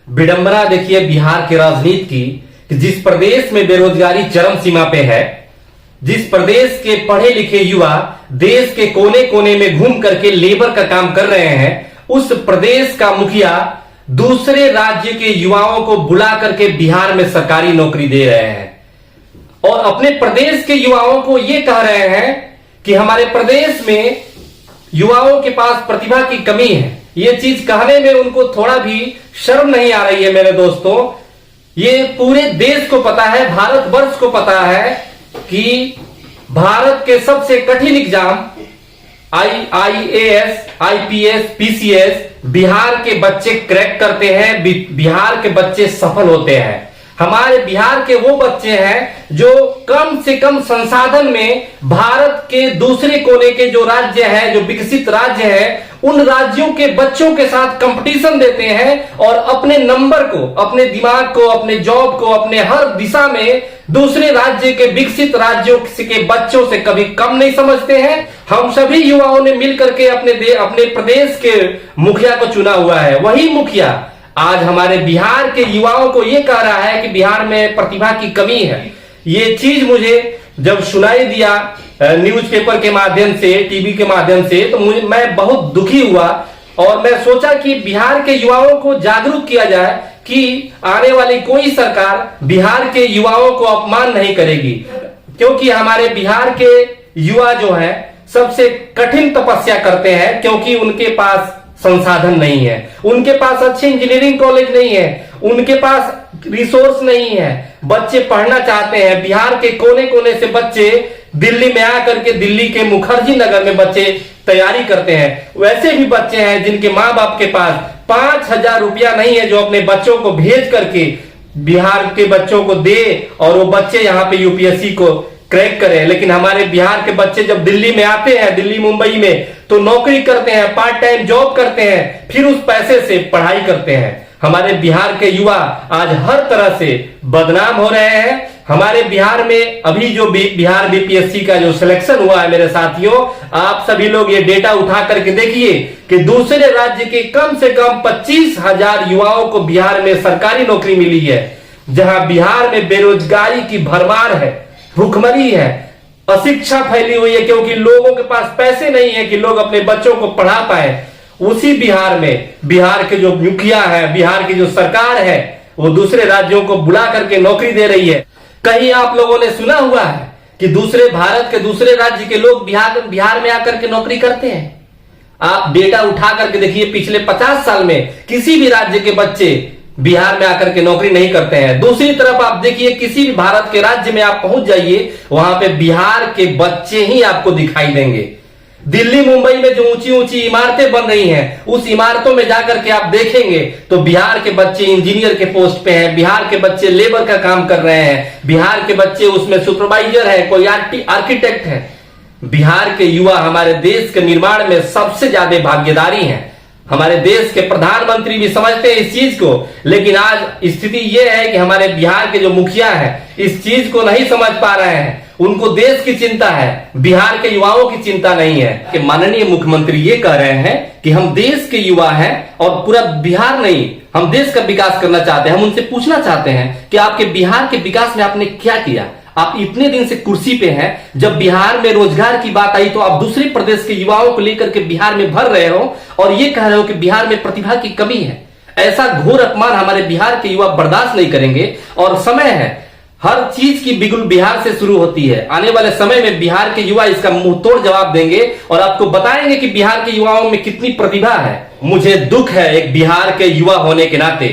विडंबना देखिए बिहार की राजनीति की कि जिस प्रदेश में बेरोजगारी चरम सीमा पे है, जिस प्रदेश के पढ़े लिखे युवा देश के कोने कोने में घूम करके लेबर का काम कर रहे हैं, उस प्रदेश का मुखिया दूसरे राज्य के युवाओं को बुला करके बिहार में सरकारी नौकरी दे रहे हैं और अपने प्रदेश के युवाओं को यह कह रहे हैं कि हमारे प्रदेश में युवाओं के पास प्रतिभा की कमी है। यह चीज कहने में उनको थोड़ा भी शर्म नहीं आ रही है मेरे दोस्तों। ये पूरे देश को पता है, भारतवर्ष को पता है कि भारत के सबसे कठिन exam IAS, IPS, PCS Bihar के बच्चे क्रैक करते हैं, बिहार के बच्चे सफल होते हैं। हमारे बिहार के वो बच्चे हैं जो कम से कम संसाधन में भारत के दूसरे कोने के जो राज्य है, जो विकसित राज्य है, उन राज्यों के बच्चों के साथ कंपटीशन देते हैं और अपने नंबर को, अपने दिमाग को, अपने जॉब को, अपने हर दिशा में दूसरे राज्य के विकसित राज्यों के बच्चों से कभी कम नहीं समझते हैं। हम सभी युवाओं ने मिलकर के अपने प्रदेश के मुखिया को चुना हुआ है। वही मुखिया आज हमारे बिहार के युवाओं को यह कह रहा है कि बिहार में प्रतिभा की कमी है। ये चीज मुझे जब सुनाई दिया न्यूज़पेपर के माध्यम से, टीवी के माध्यम से, तो मैं बहुत दुखी हुआ और मैं सोचा कि बिहार के युवाओं को जागरूक किया जाए कि आने वाली कोई सरकार बिहार के युवाओं को अपमान नहीं करेगी, क्योंकि हमारे बिहार के युवा जो हैं सबसे कठिन तपस्या करते हैं, क्योंकि उनके पास संसाधन नहीं है, उनके पास अच्छे इंजीनियरिंग कॉलेज नहीं है, उनके पास रिसोर्स नहीं है। बच्चे पढ़ना चाहते हैं, बिहार के कोने कोने से बच्चे दिल्ली में आकर के, दिल्ली के मुखर्जी नगर में बच्चे तैयारी करते हैं। वैसे भी बच्चे हैं जिनके माँ बाप के पास 5,000 रुपया नहीं है, जो अपने बच्चों को भेज करके बिहार के बच्चों को दे और वो बच्चे यहाँ पे यूपीएससी को क्रैक करें। लेकिन हमारे बिहार के बच्चे जब दिल्ली में आते हैं, दिल्ली मुंबई में, तो नौकरी करते हैं, पार्ट टाइम जॉब करते हैं, फिर उस पैसे से पढ़ाई करते हैं। हमारे बिहार के युवा आज हर तरह से बदनाम हो रहे हैं। हमारे बिहार में अभी जो बिहार बीपीएससी का जो सिलेक्शन हुआ है मेरे साथियों, आप सभी लोग ये डेटा उठा करके देखिए कि दूसरे राज्य के कम से कम 25,000 युवाओं को बिहार में सरकारी नौकरी मिली है, जहां बिहार में बेरोजगारी की भरमार है, भुखमरी है, अशिक्षा फैली हुई है, क्योंकि लोगों के पास पैसे नहीं है कि लोग अपने बच्चों को पढ़ा पाए। उसी बिहार में बिहार के जो मुखिया है, बिहार की जो सरकार है, वो दूसरे राज्यों को बुला करके नौकरी दे रही है। कहीं आप लोगों ने सुना हुआ है कि दूसरे भारत के दूसरे राज्य के लोग बिहार में आकर के नौकरी करते हैं? आप डेटा उठा करके देखिए, पिछले 50 साल में किसी भी राज्य के बच्चे बिहार में आकर के नौकरी नहीं करते हैं। दूसरी तरफ आप देखिए, किसी भी भारत के राज्य में आप पहुंच जाइए, वहां पे बिहार के बच्चे ही आपको दिखाई देंगे। दिल्ली मुंबई में जो ऊंची ऊंची इमारतें बन रही हैं, उस इमारतों में जाकर के आप देखेंगे तो बिहार के बच्चे इंजीनियर के पोस्ट पे हैं, बिहार के बच्चे लेबर का काम कर रहे हैं, बिहार के बच्चे उसमें सुपरवाइजर है, कोई आर्किटेक्ट है। बिहार के युवा हमारे देश के निर्माण में सबसे ज्यादा भागीदारी हैं। हमारे देश के प्रधानमंत्री भी समझते हैं इस चीज को, लेकिन आज स्थिति यह है कि हमारे बिहार के जो मुखिया हैं इस चीज को नहीं समझ पा रहे हैं। उनको देश की चिंता है, बिहार के युवाओं की चिंता नहीं है। कि माननीय मुख्यमंत्री ये कह रहे हैं कि हम देश के युवा हैं और पूरा बिहार नहीं, हम देश का विकास करना चाहते हैं। हम उनसे पूछना चाहते हैं कि आपके बिहार के विकास में आपने क्या किया? आप इतने दिन से कुर्सी पे हैं, जब बिहार में रोजगार की बात आई तो आप दूसरे प्रदेश के युवाओं को लेकर के बिहार में भर रहे हो और ये कह रहे हो कि बिहार में प्रतिभा की कमी है। ऐसा घोर अपमान हमारे बिहार के युवा बर्दाश्त नहीं करेंगे और समय है, हर चीज की बिगुल बिहार से शुरू होती है। आने वाले समय में बिहार के युवा इसका मुंह तोड़ जवाब देंगे और आपको बताएंगे कि बिहार के युवाओं में कितनी प्रतिभा है। मुझे दुख है एक बिहार के युवा होने के नाते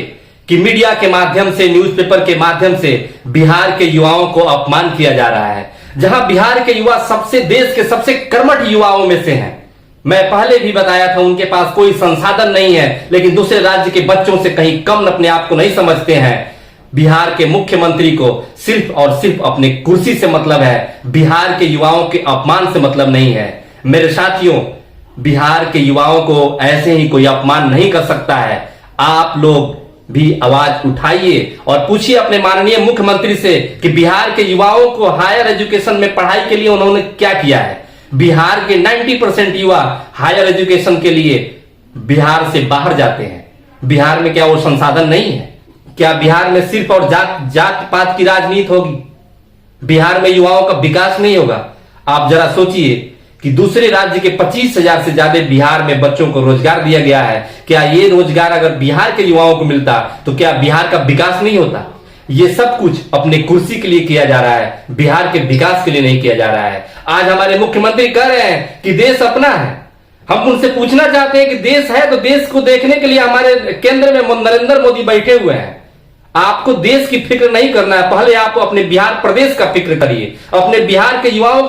कि मीडिया के माध्यम से, न्यूज़पेपर के माध्यम से बिहार के युवाओं को अपमान किया जा रहा है, जहां बिहार के युवा देश के सबसे कर्मठ युवाओं में से हैं। मैं पहले भी बताया था, उनके पास कोई संसाधन नहीं है, लेकिन दूसरे राज्य के बच्चों से कहीं कम अपने आप को नहीं समझते हैं। बिहार के मुख्यमंत्री को सिर्फ और सिर्फ अपने कुर्सी से मतलब है, बिहार के युवाओं के अपमान से मतलब नहीं है। मेरे साथियों, बिहार के युवाओं को ऐसे ही कोई अपमान नहीं कर सकता है। आप लोग भी आवाज उठाइए और पूछिए अपने माननीय मुख्यमंत्री से कि बिहार के युवाओं को हायर एजुकेशन में पढ़ाई के लिए उन्होंने क्या किया है। बिहार के 90% युवा हायर एजुकेशन के लिए बिहार से बाहर जाते हैं। बिहार में क्या वो संसाधन नहीं है? क्या बिहार में सिर्फ और जात पात की राजनीति होगी? बिहार में युवाओं का विकास नहीं होगा? आप जरा सोचिए कि दूसरे राज्य के 25,000 से ज्यादा बिहार में बच्चों को रोजगार दिया गया है। क्या ये रोजगार अगर बिहार के युवाओं को मिलता तो क्या बिहार का विकास नहीं होता? ये सब कुछ अपने कुर्सी के लिए किया जा रहा है, बिहार के विकास के लिए नहीं किया जा रहा है। आज हमारे मुख्यमंत्री कह रहे हैं कि देश अपना है। हम उनसे पूछना चाहते हैं कि देश है तो देश को देखने के लिए हमारे केंद्र में नरेंद्र मोदी बैठे हुए हैं। आपको देश की फिक्र नहीं करना है, पहले आप अपने बिहार प्रदेश का फिक्र करिए, अपने बिहार के युवाओं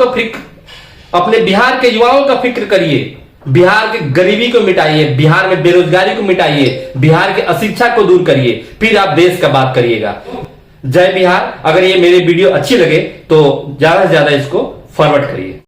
का फिक्र करिए। बिहार की गरीबी को मिटाइए, बिहार में बेरोजगारी को मिटाइए, बिहार की अशिक्षा को दूर करिए, फिर आप देश का बात करिएगा। जय बिहार। अगर ये मेरे वीडियो अच्छी लगे तो ज्यादा से ज्यादा इसको फॉरवर्ड करिए।